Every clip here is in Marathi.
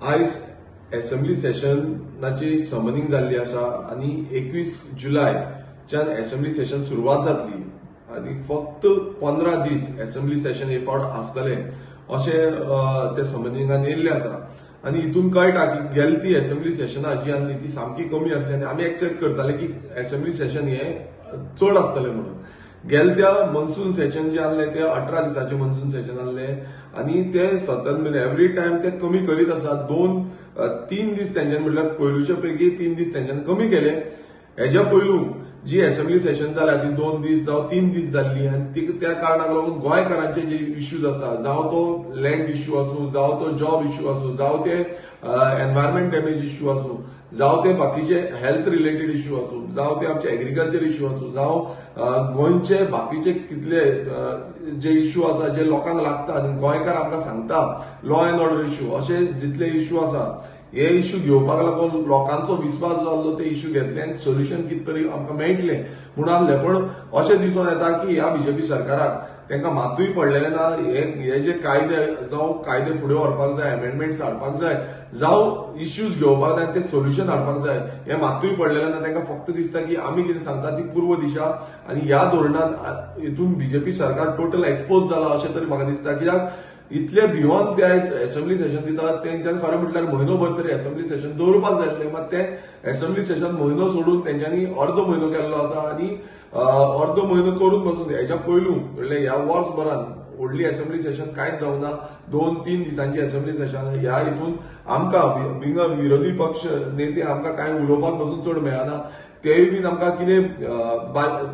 आयज असेंब्ली सेशनाची समनिंग जाल्ली आसा आणि 21 जुलयच्यान असेंब्ली सेशन सुरवात जातली आणि फक्त 15 दीस असेंब्ली सेशन हे फावट आसतले अशें ते समनिंगान येयल्ले आसा आणि हितून कळटा की गेली ती असेंब्ली सेशनां जी आसली ती सामकी कमी आसली आणि आमी एक्सेप्ट करताले की असेंब्ली सेशन हे चड आसतले म्हणून. गेल्या त्या मनसून सेशन जे आसले ते 18 दिसाचे मनसून सेशन आसले आणि ते सतत म्हणजे एवरी टाइम ते कमी करीत आसा. 2-3 दीस तेंच्यानी म्हटल्यार पयलूच्या पैकी 3 दीस तेंच्यानी कमी केले. हेच्या पयलू जी असेंब्ली सेशन जाल्या ती 2 दीस जावं 3 दीस जाल्ली आणि त्या कारणाक लागून गोंयकारांचे जे इश्यूज आसा, जावं तो लँड इश्यू आसूं, जावं तो जॉब इश्यू आसूं, जावं ते एनवायरमेंट डॅमेज इश्यू आसूं, जावं ते बाकीचे हेल्थ रिलेटेड इश्यू आसूं, जावं ते आमचे एग्रीकल्चर इश्यू आसूं, जावं गोंयचे बाकीचे कितले जे इश्यू आसा जे लोकांक लागता आणि गोंयकार आमकां सांगता लॉ अँड ऑर्डर इश्यू असे जितले इश्यू आसा हे इश्यू घेवपाक लागून लोकांचो विश्वास जो आसलो ते इश्यू घेतले आणि सोल्युशन कितें तरी आमकां मेळटले म्हूण आसले. पण अशें दिसून येता की ह्या बीजेपी सरकाराक तांकां मातूय पडलेले ना. हे जे कायदे जावं कायदे फुडें व्हरपाक जाय, अमेंडमेंट्स हाडपाक जाय, जावं इश्यूज घेवपाक जाय ते सोल्युशन हाडपाक जाय हे मातूय पडलेले ना. तांकां फक्त दिसता की आमी कितें सांगता ती पूर्व दिशा आणि ह्या धोरणात हितून बीजेपी सरकार टोटल एक्सपोज जाला अशें तरी म्हाका दिसता. कित्याक इतले बियॉन्ड ते आयज असेंब्ली सेशन दितात तेंच्यांनी खरें म्हटल्यार म्हयनोभर तरी असेंब्ली सेशन दवरपाक जाय आसलें. मात ते असेंब्ली सेशन म्हयनो सोडून तेंच्यांनी अर्दो म्हयनो केल्लो आसा आणि अर्दो म्हयनो करून बसून हेच्या पयलू म्हणल्यार ह्या वर्सभरान व्हडली असेंब्ली सेशन कांयच जावना. 2-3 दिसांची असेंब्ली सेशन ह्या हितून आमकां बिंग विरोधी पक्ष नेते आमकां कांय उलोवपाक बसून चड मेळना. तेय बीन आमकां कितें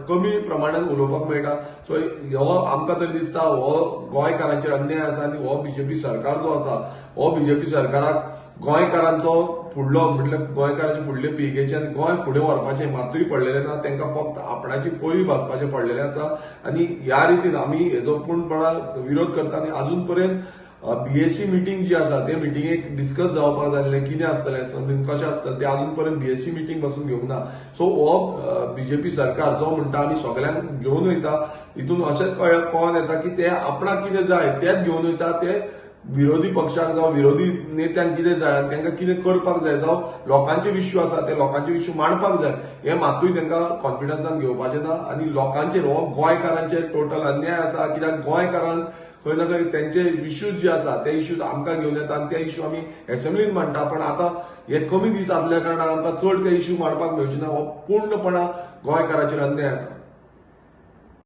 कमी प्रमाणात उलोवपाक मेळटा. सो हो आमकां तरी दिसता हो गोंयकारांचेर अन्याय आसा आणि हो बीजेपी सरकार जो आसा हो बीजेपी सरकाराक गोंयकारांचो फुडलो म्हटल्यार गोंयकारांचे फुडले पिळगेचे आणि गोंय फुडें व्हरपाचें मातूय पडलेलें ना. तांकां फक्त आपणाची पोळी भाजपाचें पडलेलें आसा आणि ह्या रितीन आमी हेजो पूर्णपणान विरोध करता. आणि अजून पर्यंत बीएससी मिटींग जी आसा ते मिटींगेक डिस्कस जावपाक जाय कितें आसतलें असेंब्लीन कशें आसतलें ते अजून पर्यंत बीएससी मिटींग पासून घेवंक ना. सो हो बीजेपी सरकार जो म्हणटा आमी सगळ्यांक घेवन वयता हितून अशेंच कळोन येता की ते आपणाक कितें जाय तेच घेवन वयता. ते विरोधी पक्षाक जावं विरोधी नेत्यांक कितें जाय आनी तांकां कितें करपाक जाय जावं लोकांचे इश्यू आसा ते लोकांचे इश्यू मांडपाक जाय हे मातूय तांकां कॉन्फिडन्सान घेवपाचें ना. आणि लोकांचेर हो गोंयकारांचेर टोटल अन्याय आसा. कित्याक गोंयकारांक खंय ना खंय त्यांचे इश्यूज जे आसा ते इश्यूज आमकां घेवन येता आणि ते इश्यू आमी असेंब्लीन मांडटा. पण आता हे कमी दीस आसल्या कारणान आमकां चड ते इश्यू मांडपाक मेळचे ना. हो पूर्णपणान गोंयकारांचेर अन्याय आसा.